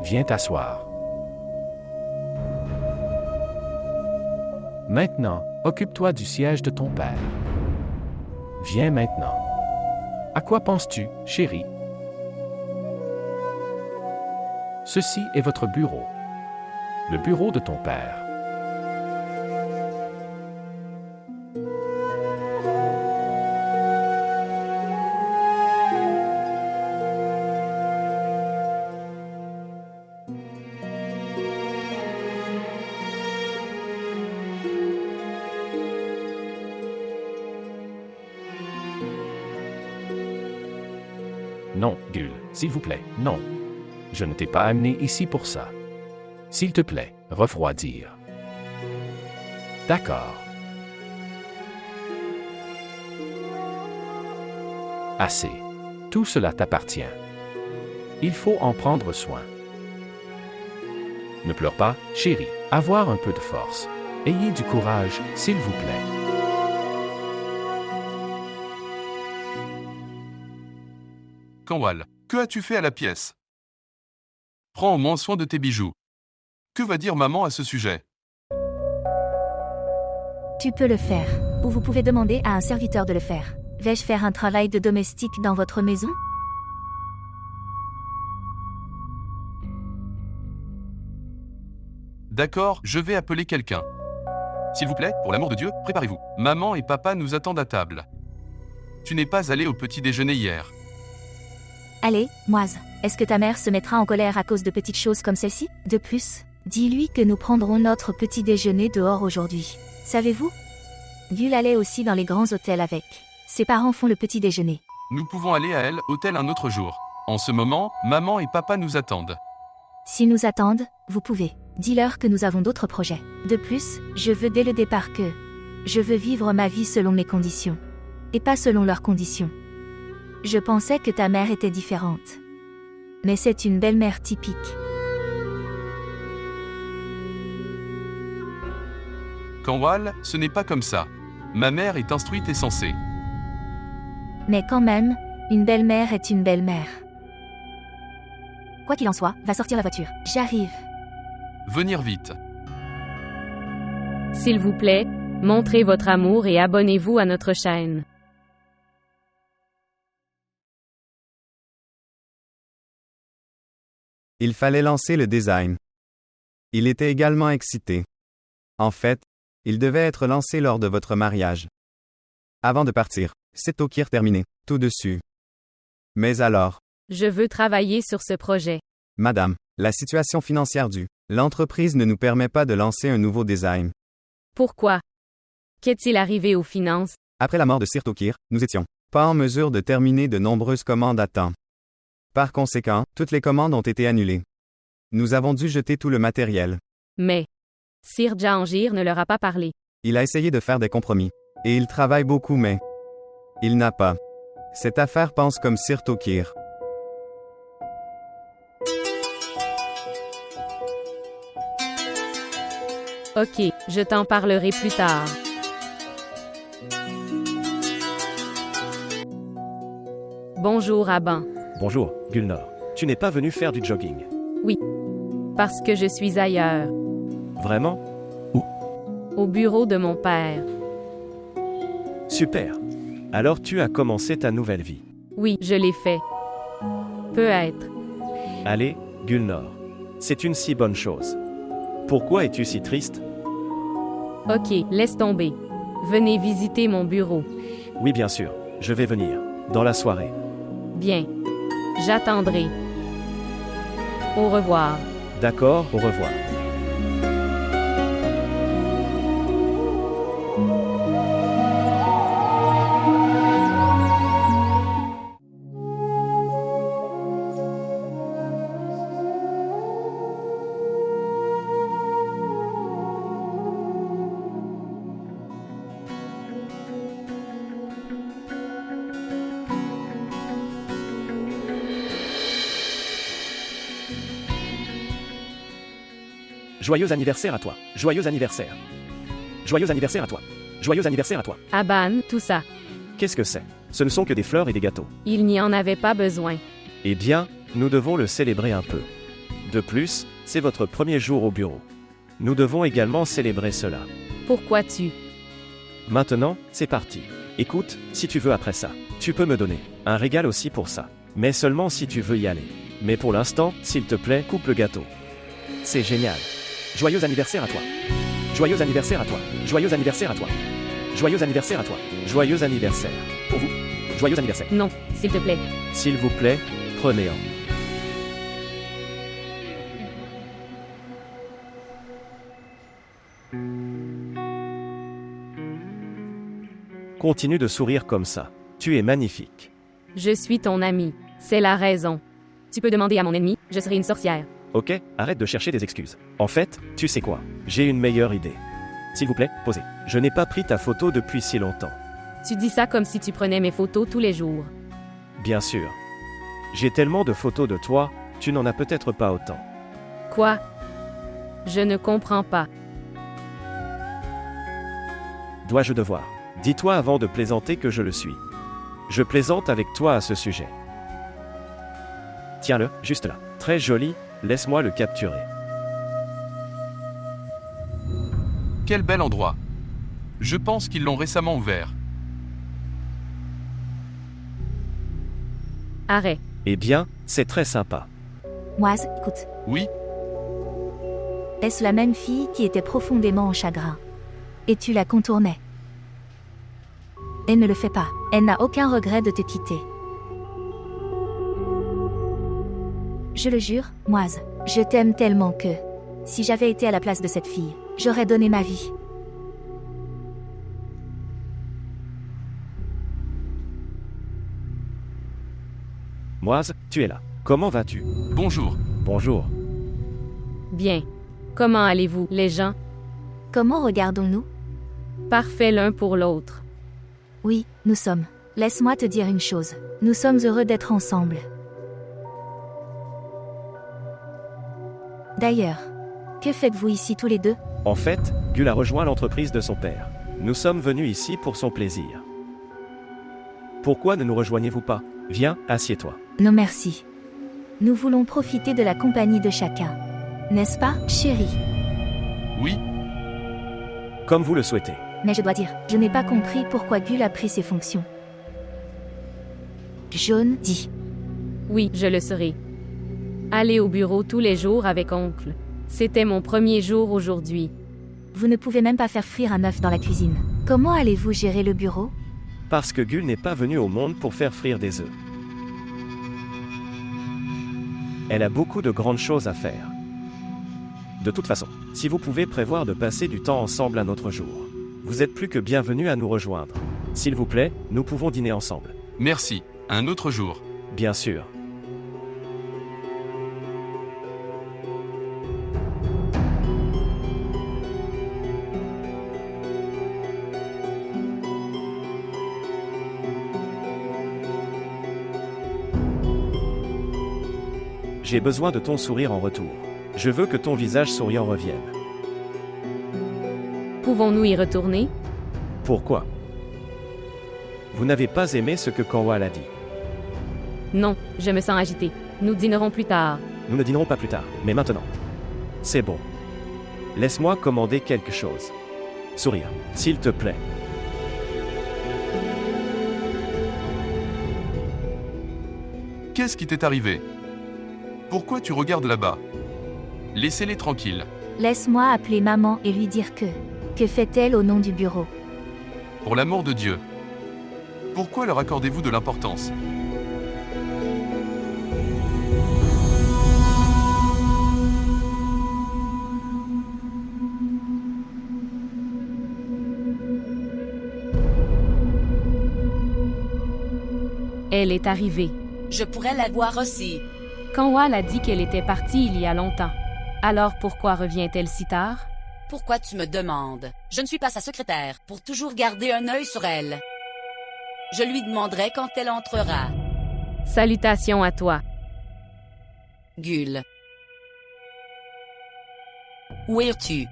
Viens t'asseoir. Maintenant, occupe-toi du siège de ton père. Viens maintenant. À quoi penses-tu, chérie? Ceci est votre bureau. Le bureau de ton père. Non, Gull, s'il vous plaît, non. Je ne t'ai pas amené ici pour ça. S'il te plaît, refroidir. D'accord. Assez. Tout cela t'appartient. Il faut en prendre soin. Ne pleure pas, chérie. Avoir un peu de force. Ayez du courage, s'il vous plaît. Cornwall, que as-tu fait à la pièce? Prends au moins soin de tes bijoux. Que va dire maman à ce sujet? Tu peux le faire, ou vous pouvez demander à un serviteur de le faire. Vais-je faire un travail de domestique dans votre maison? D'accord, je vais appeler quelqu'un. S'il vous plaît, pour l'amour de Dieu, préparez-vous. Maman et papa nous attendent à table. Tu n'es pas allé au petit déjeuner hier. Allez, Moise, est-ce que ta mère se mettra en colère à cause de petites choses comme celle-ci? De plus, dis-lui que nous prendrons notre petit déjeuner dehors aujourd'hui. Savez-vous? Gull allait aussi dans les grands hôtels avec. Ses parents font le petit déjeuner. Nous pouvons aller à Elle Hôtel un autre jour. En ce moment, maman et papa nous attendent. S'ils nous attendent, vous pouvez. Dis-leur que nous avons d'autres projets. De plus, je veux dès le départ que je veux vivre ma vie selon mes conditions. Et pas selon leurs conditions. Je pensais que ta mère était différente. Mais c'est une belle-mère typique. Cornwall, ce n'est pas comme ça. Ma mère est instruite et sensée. Mais quand même, une belle-mère est une belle-mère. Quoi qu'il en soit, va sortir la voiture. J'arrive. Venir vite. S'il vous plaît, montrez votre amour et abonnez-vous à notre chaîne. Il fallait lancer le design. Il était également excité. En fait, il devait être lancé lors de votre mariage. Avant de partir, c'est Tokir terminé, tout dessus. Mais alors, Je veux travailler sur ce projet. madame, la situation financière de l'entreprise ne nous permet pas de lancer un nouveau design. Pourquoi? Qu'est-il arrivé aux finances? Après la mort de Sir Tokir, nous étions pas en mesure de terminer de nombreuses commandes à temps. Par conséquent, toutes les commandes ont été annulées. Nous avons dû jeter tout le matériel. Mais Sir Jahangir ne leur a pas parlé. Il a essayé de faire des compromis. Et il travaille beaucoup mais il n'a pas. Cette affaire pense comme Sir Tokir. Ok, je t'en parlerai plus tard. Bonjour Aban. Bonjour, Gulnor. Tu n'es pas venu faire du jogging. Parce que je suis ailleurs. Vraiment? Au bureau de mon père. Super. Alors tu as commencé ta nouvelle vie. Oui, je l'ai fait. Peut-être. Allez, Gulnor. C'est une si bonne chose. Pourquoi es-tu si triste? Ok, laisse tomber. Venez visiter mon bureau. Oui, bien sûr. Je vais venir. Dans la soirée. Bien. J'attendrai. Au revoir. D'accord, au revoir. Joyeux anniversaire à toi. Joyeux anniversaire. Joyeux anniversaire à toi. Joyeux anniversaire à toi. Aban, tout ça. Qu'est-ce que c'est? Ce ne sont que des fleurs et des gâteaux. Il n'y en avait pas besoin. Eh bien, nous devons le célébrer un peu. De plus, c'est votre premier jour au bureau. Nous devons également célébrer cela. Pourquoi tu... Maintenant, c'est parti. Écoute, si tu veux après ça, tu peux me donner un régal aussi pour ça. Mais seulement si tu veux y aller. Mais pour l'instant, s'il te plaît, coupe le gâteau. C'est génial. Joyeux anniversaire à toi. Joyeux anniversaire à toi. Joyeux anniversaire à toi. Joyeux anniversaire à toi. Joyeux anniversaire. Pour vous. Joyeux anniversaire. Non, s'il te plaît. S'il vous plaît, prenez-en. Continue de sourire comme ça. Tu es magnifique. Je suis ton ami. C'est la raison. Tu peux demander à mon ennemi, je serai une sorcière. Ok, arrête de chercher des excuses. En fait, tu sais quoi? J'ai une meilleure idée. S'il vous plaît, posez. Je n'ai pas pris ta photo depuis si longtemps. Tu dis ça comme si tu prenais mes photos tous les jours. Bien sûr. J'ai tellement de photos de toi, tu n'en as peut-être pas autant. Quoi? Je ne comprends pas. Dois-je devoir? Dis-toi avant de plaisanter que je le suis. Je plaisante avec toi à ce sujet. Tiens-le, juste là. Très joli, laisse-moi le capturer. Quel bel endroit. Je pense qu'ils l'ont récemment ouvert. Arrête. Eh bien, c'est très sympa. Moise, écoute. Oui, Est-ce la même fille qui était profondément en chagrin? Et tu la contournais? Elle ne le fait pas. Elle n'a aucun regret de te quitter. Je le jure, Moise, je t'aime tellement que, si j'avais été à la place de cette fille, j'aurais donné ma vie. Moise, tu es là. Comment vas-tu? bonjour. Bonjour. Bien. Comment allez-vous, les gens? Comment regardons-nous? Parfait l'un pour l'autre. Oui, nous sommes. Laisse-moi te dire une chose. Nous sommes heureux d'être ensemble. D'ailleurs, que faites-vous ici tous les deux? En fait, Gul a rejoint l'entreprise de son père. Nous sommes venus ici pour son plaisir. Pourquoi ne nous rejoignez-vous pas? Viens, assieds-toi. Non merci. Nous voulons profiter de la compagnie de chacun. N'est-ce pas, chérie? Oui, Comme vous le souhaitez. Mais je dois dire, je n'ai pas compris pourquoi Gul a pris ses fonctions. Jaune dit. Oui, je le serai. Aller au bureau tous les jours avec oncle. C'était mon premier jour aujourd'hui. Vous ne pouvez même pas faire frire un œuf dans la cuisine. Comment allez-vous gérer le bureau? Parce que Gul n'est pas venue au monde pour faire frire des œufs. Elle a beaucoup de grandes choses à faire. De toute façon, si vous pouvez prévoir de passer du temps ensemble un autre jour, vous êtes plus que bienvenus à nous rejoindre. S'il vous plaît, nous pouvons dîner ensemble. merci. Un autre jour. Bien sûr. J'ai besoin de ton sourire en retour. Je veux que ton visage souriant revienne. Pouvons-nous y retourner? Pourquoi? Vous n'avez pas aimé ce que Kanwal a dit. Non, je me sens agitée. Nous dînerons plus tard. Nous ne dînerons pas plus tard, mais maintenant. C'est bon. Laisse-moi commander quelque chose. Sourire, s'il te plaît. Qu'est-ce qui t'est arrivé? Pourquoi tu regardes là-bas? Laissez-les tranquilles. Laisse-moi appeler maman et lui dire que... Que fait-elle au nom du bureau? Pour l'amour de Dieu. Pourquoi leur accordez-vous de l'importance? Elle est arrivée. Je pourrais la voir aussi. Kanwal a dit qu'elle était partie il y a longtemps. Alors pourquoi revient-elle si tard? Pourquoi tu me demandes? Je ne suis pas sa secrétaire, pour toujours garder un œil sur elle. Je lui demanderai quand elle entrera. Salutations à toi. Gul. Où es-tu?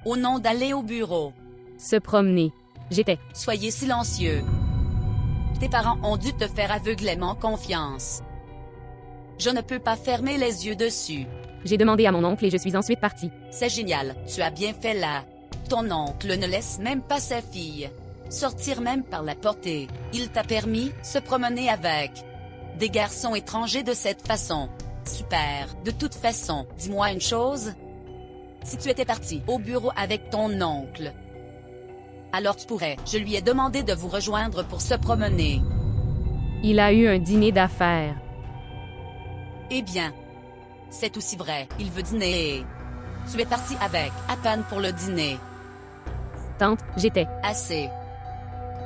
Au nom d'aller au bureau. Se promener. J'étais. Soyez silencieux. Tes parents ont dû te faire aveuglément confiance. Je ne peux pas fermer les yeux dessus. J'ai demandé à mon oncle et je suis ensuite partie. C'est génial, tu as bien fait là. Ton oncle ne laisse même pas sa fille sortir même par la porte et il t'a permis se promener avec des garçons étrangers de cette façon. Super. De toute façon, dis-moi une chose. Si tu étais parti au bureau avec ton oncle, alors tu pourrais. Je lui ai demandé de vous rejoindre pour se promener. Il a eu un dîner d'affaires. Eh bien, c'est aussi vrai. Il veut dîner et tu es parti avec Apan pour le dîner. Tante, j'étais. Assez.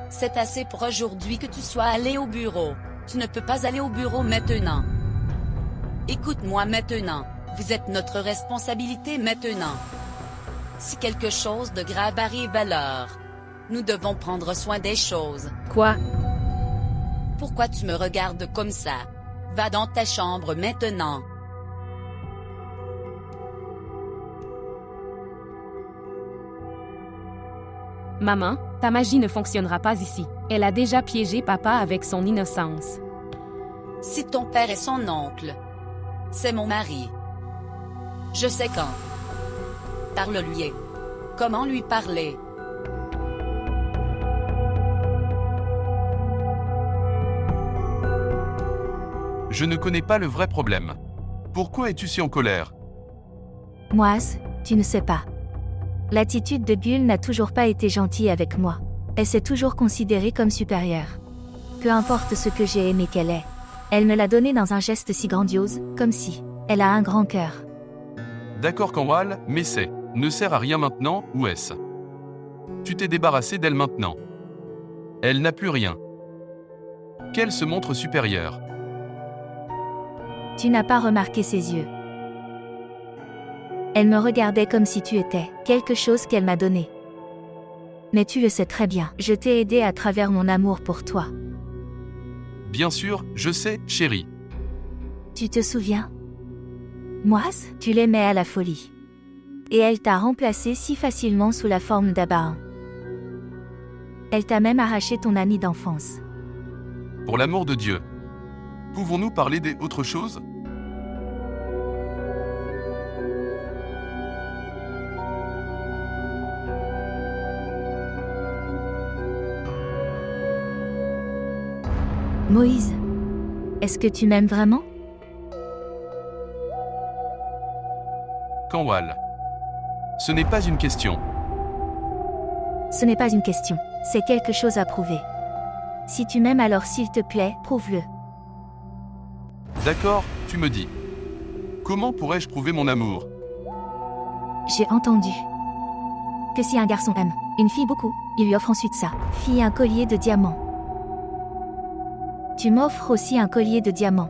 C'est assez pour aujourd'hui que tu sois allé au bureau. Tu ne peux pas aller au bureau maintenant. Écoute-moi maintenant. Vous êtes notre responsabilité maintenant. Si quelque chose de grave arrive alors, nous devons prendre soin des choses. Quoi? Pourquoi tu me regardes comme ça? Va dans ta chambre maintenant. Maman, ta magie ne fonctionnera pas ici. Elle a déjà piégé papa avec son innocence. Si ton père est son oncle, c'est mon mari. Je sais quand. Parle-lui. Comment lui parler? Je ne connais pas le vrai problème. Pourquoi es-tu si en colère? Moise, tu ne sais pas. L'attitude de Gull n'a toujours pas été gentille avec moi. Elle s'est toujours considérée comme supérieure. Peu importe ce que j'ai aimé qu'elle est. Elle me l'a donné dans un geste si grandiose, comme si elle a un grand cœur. D'accord Canwall, mais c'est ne sert à rien maintenant, ou est-ce? Tu t'es débarrassé d'elle maintenant. Elle n'a plus rien. Qu'elle se montre supérieure. Tu n'as pas remarqué ses yeux. Elle me regardait comme si tu étais quelque chose qu'elle m'a donné. Mais tu le sais très bien, je t'ai aidé à travers mon amour pour toi. Bien sûr, je sais, chérie. Tu te souviens? Moise, tu l'aimais à la folie. Et elle t'a remplacé si facilement sous la forme d'Abahan. Elle t'a même arraché ton ami d'enfance. Pour l'amour de Dieu. Pouvons-nous parler d'autre chose? Moïse, est-ce que tu m'aimes vraiment? Canwall. Ce n'est pas une question. Ce n'est pas une question, c'est quelque chose à prouver. Si tu m'aimes alors s'il te plaît, prouve-le. D'accord, tu me dis. Comment pourrais-je prouver mon amour? J'ai entendu que si un garçon aime une fille beaucoup, il lui offre ensuite sa fille un collier de diamants. Tu m'offres aussi un collier de diamants.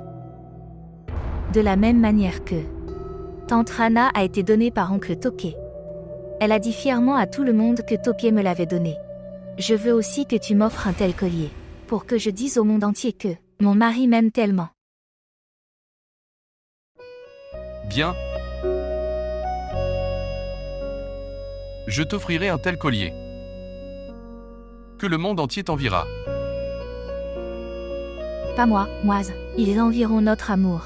De la même manière que Tante Rana a été donnée par oncle Toké. Elle a dit fièrement à tout le monde que Toké me l'avait donné. Je veux aussi que tu m'offres un tel collier, pour que je dise au monde entier que mon mari m'aime tellement. Bien. Je t'offrirai un tel collier. Que le monde entier t'enviera. Pas moi, Moise, ils envieront notre amour.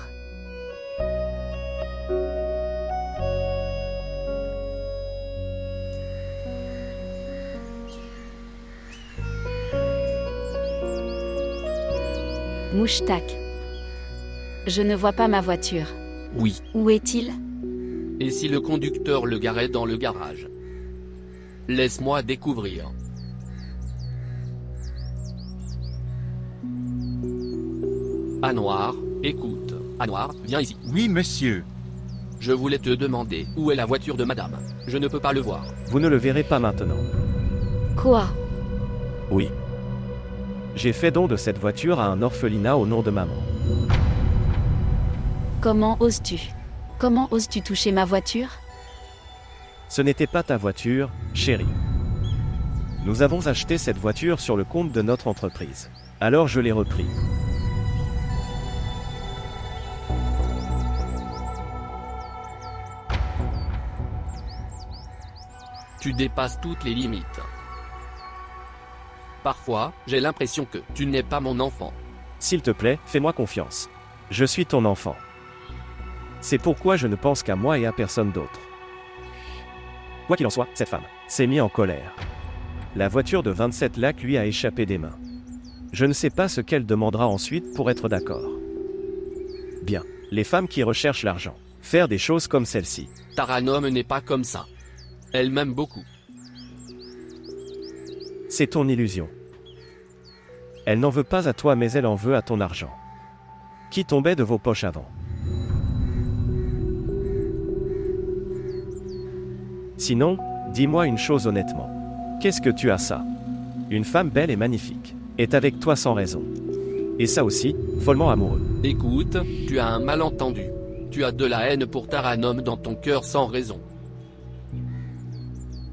Mouchtak. Je ne vois pas ma voiture. Oui. Où est-il? Et si le conducteur le garait dans le garage? Laisse-moi découvrir. Anwar, écoute. Anwar, viens ici. Oui, monsieur. Je voulais te demander où est la voiture de madame. Je ne peux pas le voir. Vous ne le verrez pas maintenant. Quoi? Oui. J'ai fait don de cette voiture à un orphelinat au nom de maman. Comment oses-tu? Comment oses-tu toucher ma voiture? Ce n'était pas ta voiture, chérie. Nous avons acheté cette voiture sur le compte de notre entreprise. Alors je l'ai repris. Tu dépasses toutes les limites. Parfois, j'ai l'impression que tu n'es pas mon enfant. S'il te plaît, fais-moi confiance. Je suis ton enfant. C'est pourquoi je ne pense qu'à moi et à personne d'autre. Quoi qu'il en soit, cette femme s'est mise en colère. La voiture de 27 lacs lui a échappé des mains. Je ne sais pas ce qu'elle demandera ensuite pour être d'accord. Bien, les femmes qui recherchent l'argent, faire des choses comme celle-ci. Taranum n'est pas comme ça. Elle m'aime beaucoup. C'est ton illusion. Elle n'en veut pas à toi mais elle en veut à ton argent. Qui tombait de vos poches avant. Sinon, dis-moi une chose honnêtement. Qu'est-ce que tu as ça? Une femme belle et magnifique, est avec toi sans raison. Et ça aussi, follement amoureux. Écoute, tu as un malentendu. Tu as de la haine pour Taranum dans ton cœur sans raison.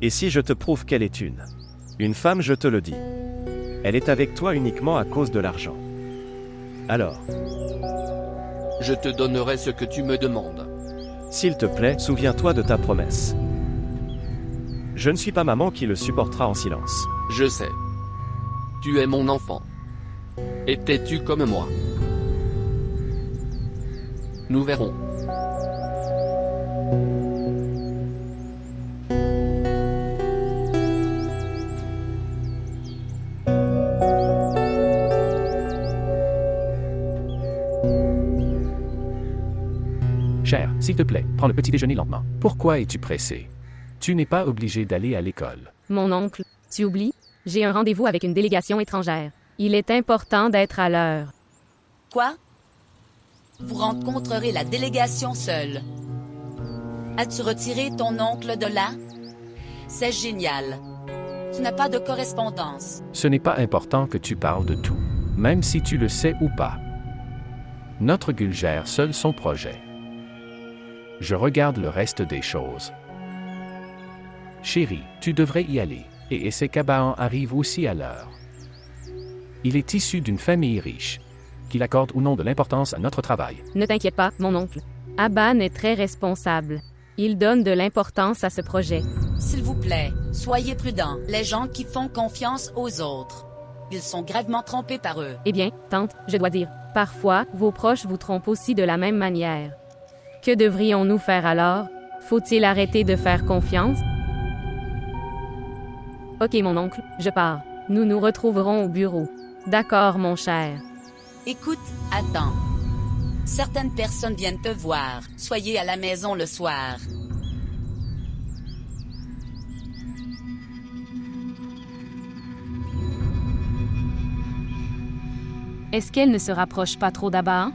Et si je te prouve qu'elle est une femme, je te le dis. Elle est avec toi uniquement à cause de l'argent. Alors, Je te donnerai ce que tu me demandes. s'il te plaît, souviens-toi de ta promesse. Je ne suis pas maman qui le supportera en silence. Je sais. Tu es mon enfant. Et t'es-tu comme moi? Nous verrons. Cher, s'il te plaît, prends le petit déjeuner lentement. Pourquoi es-tu pressé? Tu n'es pas obligé d'aller à l'école. Mon oncle, tu oublies? J'ai un rendez-vous avec une délégation étrangère. Il est important d'être à l'heure. Quoi? Vous rencontrerez la délégation seule. As-tu retiré ton oncle de là? C'est génial. Tu n'as pas de correspondance. Ce n'est pas important que tu parles de tout, même si tu le sais ou pas. Notre Gul gère seul son projet. Je regarde le reste des choses. Chérie, tu devrais y aller, et Esekabahan arrive aussi à l'heure. Il est issu d'une famille riche, qu'il accorde ou non de l'importance à notre travail. Ne t'inquiète pas, mon oncle. Aban est très responsable. Il donne de l'importance à ce projet. S'il vous plaît, soyez prudents. Les gens qui font confiance aux autres, ils sont gravement trompés par eux. Eh bien, tante, je dois dire, parfois, vos proches vous trompent aussi de la même manière. Que devrions-nous faire alors? Faut-il arrêter de faire confiance? Ok, mon oncle, je pars. Nous nous retrouverons au bureau. D'accord, mon cher. Écoute, attends. Certaines personnes viennent te voir. Soyez à la maison le soir. Est-ce qu'elle ne se rapproche pas trop d'Abahan?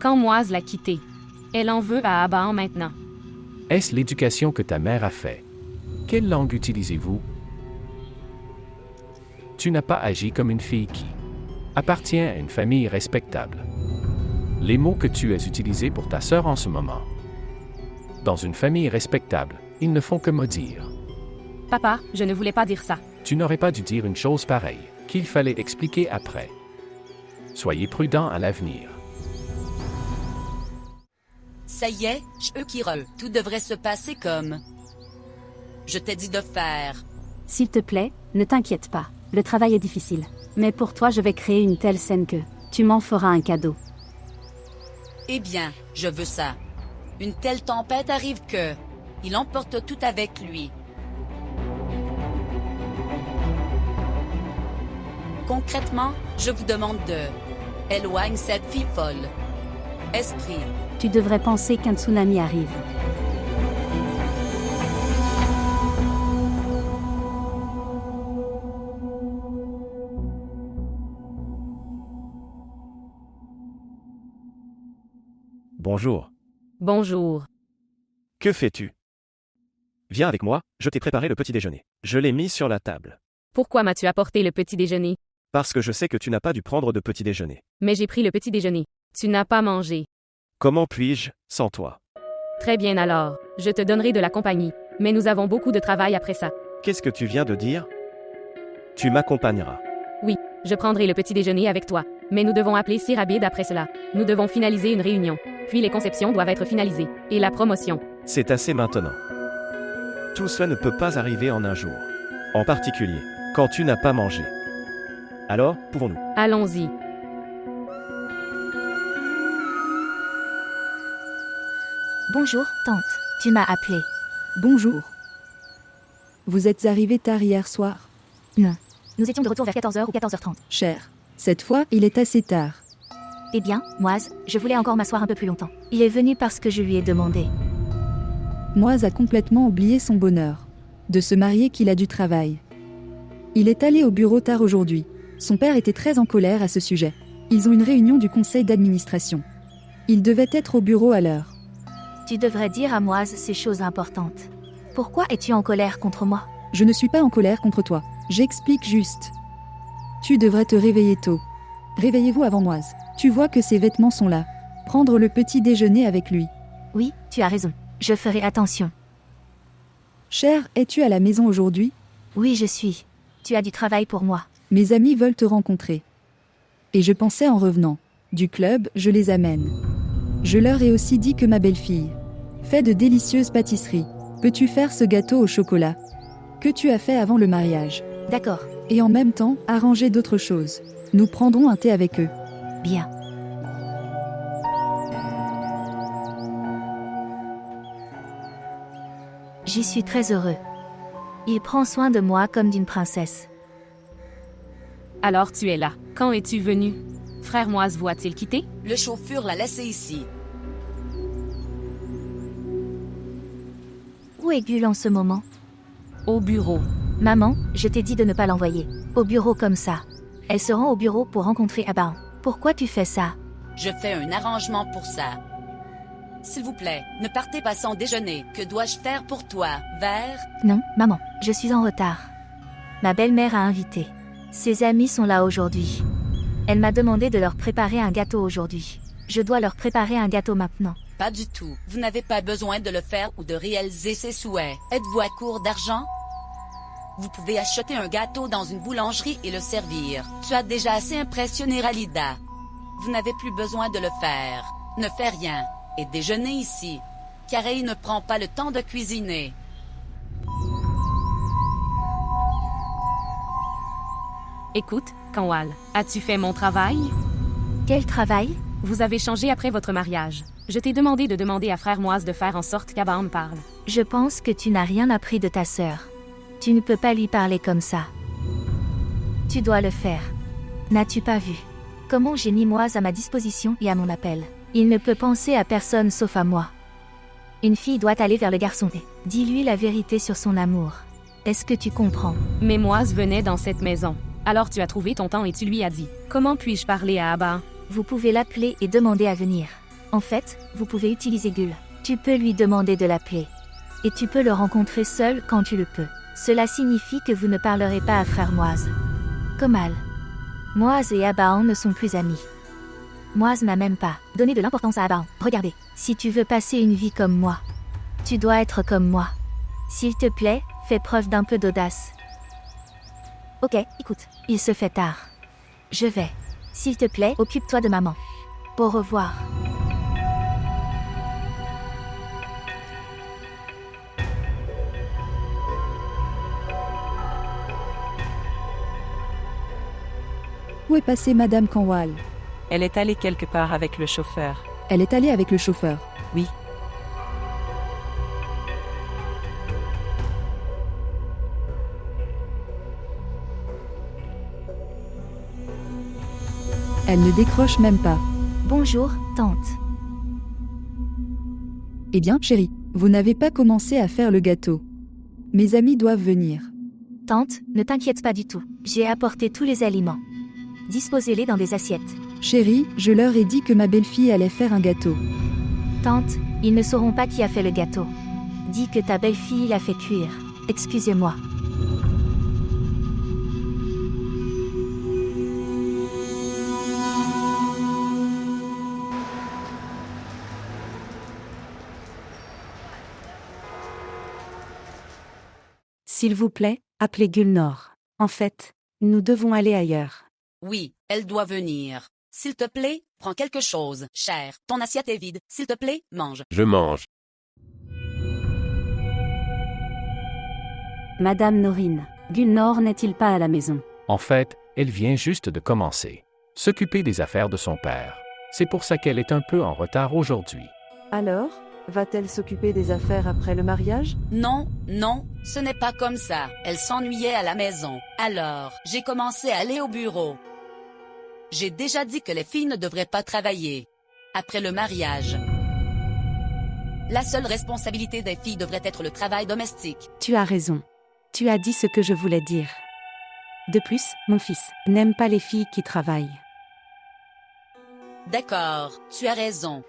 Quand Moise l'a quitté, elle en veut à Abahan maintenant. Est-ce l'éducation que ta mère a fait? Quelle langue utilisez-vous? Tu n'as pas agi comme une fille qui appartient à une famille respectable. Les mots que tu as utilisés pour ta sœur en ce moment. Dans une famille respectable, ils ne font que maudire. Papa, je ne voulais pas dire ça. Tu n'aurais pas dû dire une chose pareille, qu'il fallait expliquer après. Soyez prudent à l'avenir. Ça y est, tout devrait se passer comme je t'ai dit de faire. S'il te plaît, ne t'inquiète pas. Le travail est difficile. Mais pour toi, je vais créer une telle scène que tu m'en feras un cadeau. Eh bien, je veux ça. Une telle tempête arrive que il emporte tout avec lui. Concrètement, je vous demande de éloigner cette fille folle. Esprit. Tu devrais penser qu'un tsunami arrive. Bonjour. Bonjour. Que fais-tu? Viens avec moi, je t'ai préparé le petit déjeuner. Je l'ai mis sur la table. Pourquoi m'as-tu apporté le petit déjeuner? Parce que je sais que tu n'as pas dû prendre de petit déjeuner. Mais j'ai pris le petit déjeuner. Tu n'as pas mangé. Comment puis-je, sans toi? Très bien alors, je te donnerai de la compagnie. Mais nous avons beaucoup de travail après ça. Qu'est-ce que tu viens de dire? Tu m'accompagneras. Oui, je prendrai le petit déjeuner avec toi. Mais nous devons appeler Sir Abid après cela. Nous devons finaliser une réunion. Puis les conceptions doivent être finalisées. Et la promotion. C'est assez maintenant. Tout cela ne peut pas arriver en un jour. En particulier, quand tu n'as pas mangé. Alors, pouvons-nous? Allons-y. Bonjour, tante. Tu m'as appelé. Bonjour. Vous êtes arrivé tard hier soir? Non. Nous étions de retour vers 14h ou 14h30. Cher. Cette fois, il est assez tard. Eh bien, Moise, je voulais encore m'asseoir un peu plus longtemps. Il est venu parce que je lui ai demandé. Moise a complètement oublié son bonheur. De se marier qu'il a du travail. Il est allé au bureau tard aujourd'hui. Son père était très en colère à ce sujet. Ils ont une réunion du conseil d'administration. Il devait être au bureau à l'heure. Tu devrais dire à Moise ces choses importantes. Pourquoi es-tu en colère contre moi? Je ne suis pas en colère contre toi. J'explique juste. Tu devrais te réveiller tôt. Réveillez-vous avant Moise. Tu vois que ses vêtements sont là. Prendre le petit déjeuner avec lui. Oui, tu as raison. Je ferai attention. Cher, es-tu à la maison aujourd'hui? Oui, je suis. Tu as du travail pour moi. Mes amis veulent te rencontrer. Et je pensais en revenant. Du club, je les amène. Je leur ai aussi dit que ma belle-fille fait de délicieuses pâtisseries. Peux-tu faire ce gâteau au chocolat que tu as fait avant le mariage? D'accord. Et en même temps, arranger d'autres choses. Nous prendrons un thé avec eux. Bien. J'y suis très heureux. Il prend soin de moi comme d'une princesse. Alors tu es là. Quand es-tu venu? Frère Moise vous a-t-il quitté? Le chauffeur l'a laissé ici. Où est Gul en ce moment? Au bureau. Maman, je t'ai dit de ne pas l'envoyer. Au bureau comme ça. Elle se rend au bureau pour rencontrer Aban. Pourquoi tu fais ça? Je fais un arrangement pour ça. S'il vous plaît, ne partez pas sans déjeuner. Que dois-je faire pour toi? Verre? Non, maman, je suis en retard. Ma belle-mère a invité. Ses amis sont là aujourd'hui. Elle m'a demandé de leur préparer un gâteau aujourd'hui. Je dois leur préparer un gâteau maintenant. Pas du tout. Vous n'avez pas besoin de le faire ou de réaliser ses souhaits. Êtes-vous à court d'argent? Vous pouvez acheter un gâteau dans une boulangerie et le servir. Tu as déjà assez impressionné Ralida. Vous n'avez plus besoin de le faire. Ne fais rien. Et déjeunez ici. Carey ne prend pas le temps de cuisiner. Écoute, Kanwal, as-tu fait mon travail? Quel travail? Vous avez changé après votre mariage. Je t'ai demandé de demander à frère Moise de faire en sorte qu'Aban parle. Je pense que tu n'as rien appris de ta sœur. Tu ne peux pas lui parler comme ça. Tu dois le faire. N'as-tu pas vu comment j'ai mis Moise à ma disposition et à mon appel? Il ne peut penser à personne sauf à moi. Une fille doit aller vers le garçon. Dis-lui la vérité sur son amour. Est-ce que tu comprends? Mais Moise venait dans cette maison. Alors tu as trouvé ton temps et tu lui as dit. Comment puis-je parler à Aban? Vous pouvez l'appeler et demander à venir. En fait, vous pouvez utiliser Gul. Tu peux lui demander de l'appeler. Et tu peux le rencontrer seul quand tu le peux. Cela signifie que vous ne parlerez pas à frère Moise. Komal. Moise et Aban ne sont plus amis. Moise n'a même pas donné de l'importance à Aban. Regardez, si tu veux passer une vie comme moi, tu dois être comme moi. S'il te plaît, fais preuve d'un peu d'audace. Ok, écoute, il se fait tard. Je vais. S'il te plaît, occupe-toi de maman. Au revoir. Où est passée Madame Kanwal? Elle est allée quelque part avec le chauffeur. Elle est allée avec le chauffeur. Oui. Elle ne décroche même pas. Bonjour, tante. Eh bien, chérie, vous n'avez pas commencé à faire le gâteau. Mes amis doivent venir. Tante, ne t'inquiète pas du tout. J'ai apporté tous les aliments. Disposez-les dans des assiettes. Chérie, je leur ai dit que ma belle-fille allait faire un gâteau. Tante, ils ne sauront pas qui a fait le gâteau. Dis que ta belle-fille l'a fait cuire. Excusez-moi. S'il vous plaît, appelez Gulnor. En fait, nous devons aller ailleurs. Oui, elle doit venir. S'il te plaît, prends quelque chose, cher. Ton assiette est vide. S'il te plaît, mange. Je mange. Madame Norine, Gulnor n'est-il pas à la maison? En fait, elle vient juste de commencer. S'occuper des affaires de son père. C'est pour ça qu'elle est un peu en retard aujourd'hui. Alors, Va-t-elle s'occuper des affaires après le mariage? Non, non, ce n'est pas comme ça. Elle s'ennuyait à la maison. Alors, j'ai commencé à aller au bureau. J'ai déjà dit que les filles ne devraient pas travailler après le mariage. La seule responsabilité des filles devrait être le travail domestique. Tu as raison. Tu as dit ce que je voulais dire. De plus, mon fils n'aime pas les filles qui travaillent. D'accord, tu as raison.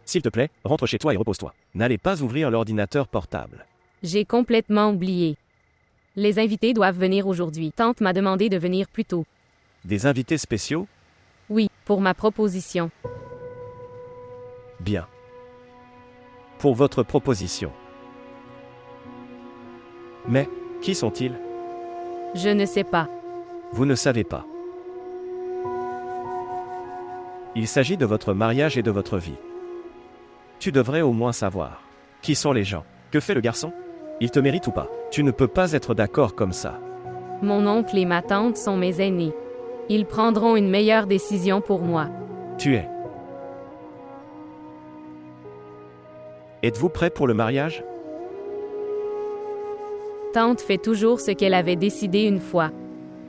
S'il te plaît, rentre chez toi et repose-toi. N'allez pas ouvrir l'ordinateur portable. J'ai complètement oublié. Les invités doivent venir aujourd'hui. Tante m'a demandé de venir plus tôt. Des invités spéciaux? Oui, pour ma proposition. Bien. Pour votre proposition. Mais, qui sont-ils? Je ne sais pas. Vous ne savez pas. Il s'agit de votre mariage et de votre vie. Tu devrais au moins savoir. Qui sont les gens? Que fait le garçon? Il te mérite ou pas? Tu ne peux pas être d'accord comme ça. Mon oncle et ma tante sont mes aînés. Ils prendront une meilleure décision pour moi. Tu es. Êtes-vous prêt pour le mariage? Tante fait toujours ce qu'elle avait décidé une fois.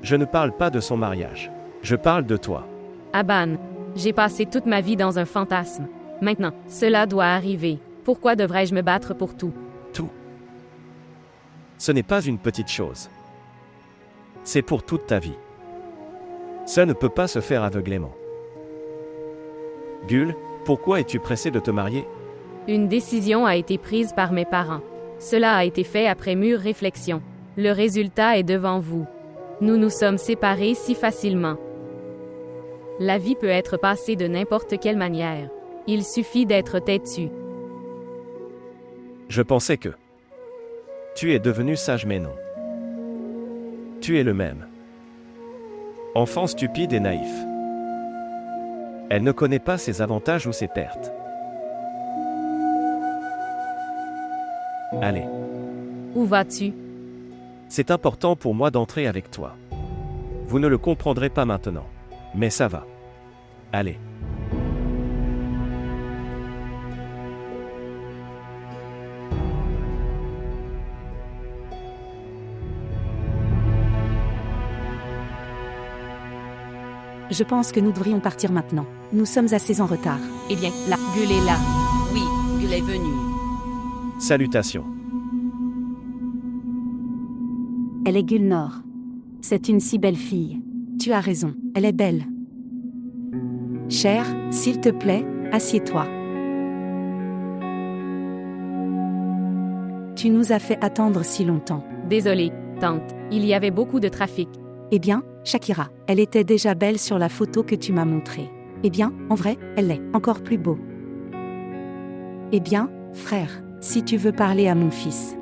Je ne parle pas de son mariage. Je parle de toi. Aban, j'ai passé toute ma vie dans un fantasme. Maintenant, cela doit arriver. Pourquoi devrais-je me battre pour tout? Tout. Ce n'est pas une petite chose. C'est pour toute ta vie. Ça ne peut pas se faire aveuglément. Gul, pourquoi es-tu pressé de te marier? Une décision a été prise par mes parents. Cela a été fait après mûre réflexion. Le résultat est devant vous. Nous nous sommes séparés si facilement. La vie peut être passée de n'importe quelle manière. Il suffit d'être têtu. Je pensais que tu es devenu sage, mais non. Tu es le même. Enfant stupide et naïf. Elle ne connaît pas ses avantages ou ses pertes. Allez. Où vas-tu? C'est important pour moi d'entrer avec toi. Vous ne le comprendrez pas maintenant. Mais ça va. Allez. Je pense que nous devrions partir maintenant. Nous sommes assez en retard. Eh bien, là, Gul est là. Oui, Gul est venu. Salutations. Elle est Gulnor. C'est une si belle fille. Tu as raison, elle est belle. Cher, s'il te plaît, assieds-toi. Tu nous as fait attendre si longtemps. Désolée, tante. Il y avait beaucoup de trafic. Eh bien, Shakira, elle était déjà belle sur la photo que tu m'as montrée. Eh bien, en vrai, elle est encore plus beau. Eh bien, frère, si tu veux parler à mon fils.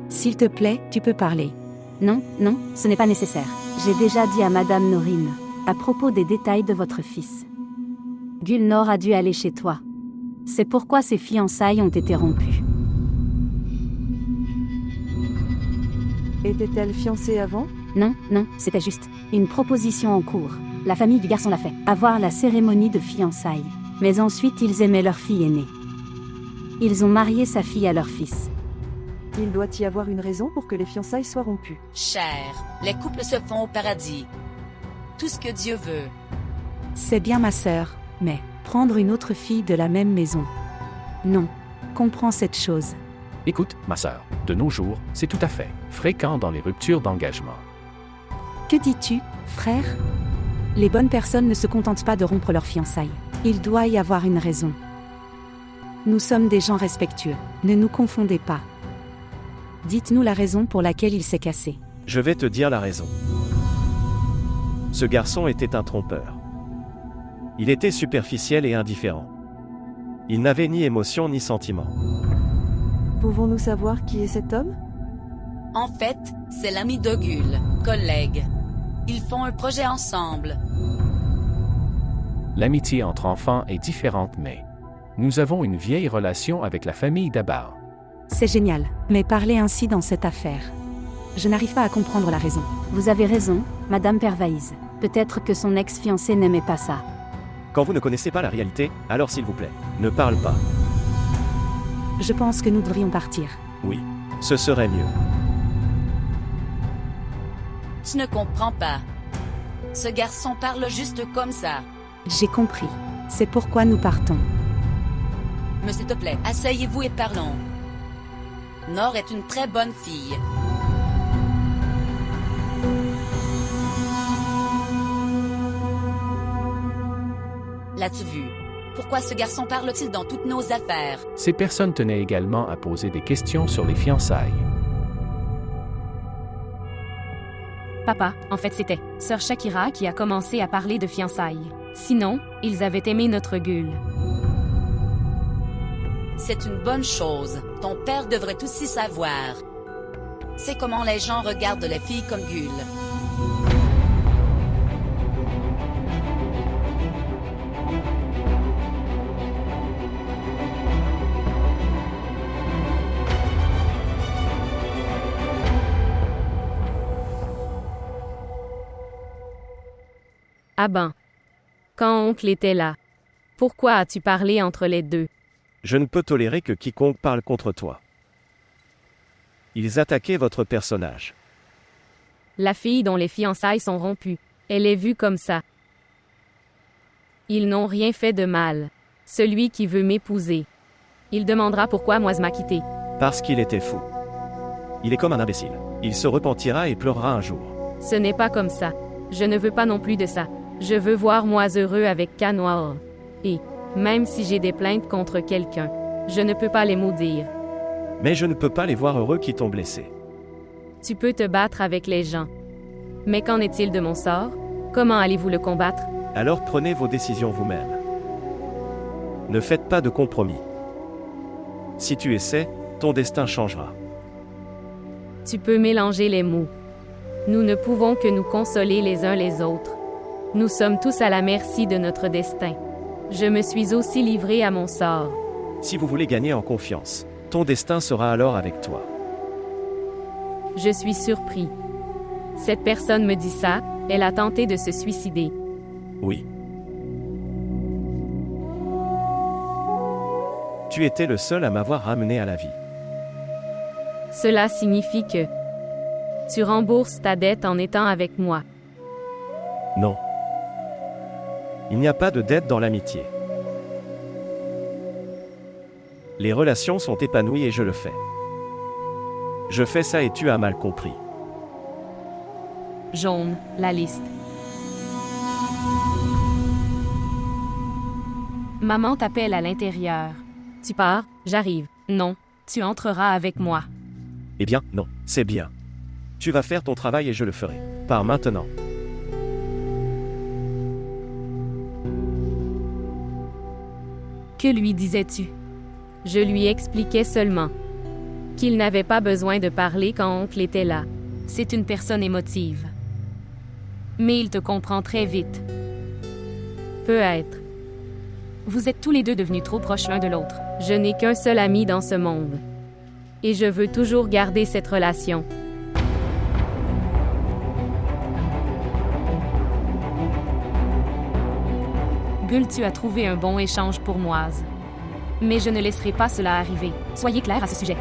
S'il te plaît, tu peux parler. Non, non, ce n'est pas nécessaire. J'ai déjà dit à Madame Norine, à propos des détails de votre fils. Gulnor a dû aller chez toi. C'est pourquoi ses fiançailles ont été rompues. Était-elle fiancée avant? Non, non, c'était juste une proposition en cours. La famille du garçon l'a fait. Avoir la cérémonie de fiançailles. Mais ensuite, ils aimaient leur fille aînée. Ils ont marié sa fille à leur fils. Il doit y avoir une raison pour que les fiançailles soient rompues. Cher, les couples se font au paradis. Tout ce que Dieu veut. C'est bien ma sœur, mais prendre une autre fille de la même maison. Non, comprends cette chose. Écoute, ma sœur, de nos jours, c'est tout à fait fréquent dans les ruptures d'engagement. Que dis-tu, frère? Les bonnes personnes ne se contentent pas de rompre leurs fiançailles. Il doit y avoir une raison. Nous sommes des gens respectueux. Ne nous confondez pas. Dites-nous la raison pour laquelle il s'est cassé. Je vais te dire la raison. Ce garçon était un trompeur. Il était superficiel et indifférent. Il n'avait ni émotion ni sentiment. Pouvons-nous savoir qui est cet homme? En fait, c'est l'ami de Gul, collègue. Ils font un projet ensemble. L'amitié entre enfants est différente, mais nous avons une vieille relation avec la famille d'Abar. C'est génial, mais parler ainsi dans cette affaire. Je n'arrive pas à comprendre la raison. Vous avez raison, Madame Pervaïz. Peut-être que son ex-fiancé n'aimait pas ça. Quand vous ne connaissez pas la réalité, alors s'il vous plaît, ne parle pas. Je pense que nous devrions partir. Oui, ce serait mieux. Tu ne comprends pas. Ce garçon parle juste comme ça. J'ai compris. C'est pourquoi nous partons. Mais s'il te plaît, asseyez-vous et parlons. Nord est une très bonne fille. L'as-tu vu? Pourquoi ce garçon parle-t-il dans toutes nos affaires? Ces personnes tenaient également à poser des questions sur les fiançailles. Papa, en fait c'était Sœur Shakira qui a commencé à parler de fiançailles. Sinon, ils avaient aimé notre Gul. C'est une bonne chose. Ton père devrait aussi savoir. C'est comment les gens regardent les filles comme Gul. Ah ben. Quand oncle était là. Pourquoi as-tu parlé entre les deux? Je ne peux tolérer que quiconque parle contre toi. Ils attaquaient votre personnage. La fille dont les fiançailles sont rompues. Elle est vue comme ça. Ils n'ont rien fait de mal. Celui qui veut m'épouser. Il demandera pourquoi Moise m'a quitté. Parce qu'il était fou. Il est comme un imbécile. Il se repentira et pleurera un jour. Ce n'est pas comme ça. Je ne veux pas non plus de ça. Je veux voir Moise heureux avec Canoir. Et, même si j'ai des plaintes contre quelqu'un, je ne peux pas les maudire. Mais je ne peux pas les voir heureux qui t'ont blessé. Tu peux te battre avec les gens. Mais qu'en est-il de mon sort? Comment allez-vous le combattre? Alors prenez vos décisions vous-même. Ne faites pas de compromis. Si tu essaies, ton destin changera. Tu peux mélanger les mots. Nous ne pouvons que nous consoler les uns les autres. Nous sommes tous à la merci de notre destin. Je me suis aussi livré à mon sort. Si vous voulez gagner en confiance, ton destin sera alors avec toi. Je suis surpris. Cette personne me dit ça, elle a tenté de se suicider. Oui. Tu étais le seul à m'avoir ramené à la vie. Cela signifie que tu rembourses ta dette en étant avec moi. Non. Il n'y a pas de dette dans l'amitié. Les relations sont épanouies et je le fais. Je fais ça et tu as mal compris. Jaune, la liste. Maman t'appelle à l'intérieur. Tu pars, j'arrive. Non, tu entreras avec moi. Eh bien, non, c'est bien. Tu vas faire ton travail et je le ferai. Pars maintenant. Que lui disais-tu? Je lui expliquais seulement qu'il n'avait pas besoin de parler quand oncle était là. C'est une personne émotive. Mais il te comprend très vite. Peut-être. Vous êtes tous les deux devenus trop proches l'un de l'autre. Je n'ai qu'un seul ami dans ce monde. Et je veux toujours garder cette relation. Gul, tu as trouvé un bon échange pour Moise. Mais je ne laisserai pas cela arriver. Soyez clair à ce sujet.